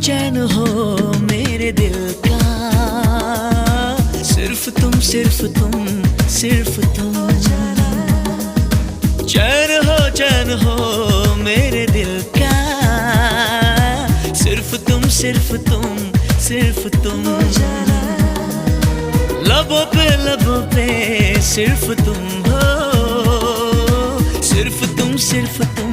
चैन हो मेरे दिल का, सिर्फ तुम सिर्फ तुम सिर्फ तुम। चैन हो मेरे दिल का, सिर्फ तुम सिर्फ तुम सिर्फ तुम। लबों पे सिर्फ तुम हो, सिर्फ तुम सिर्फ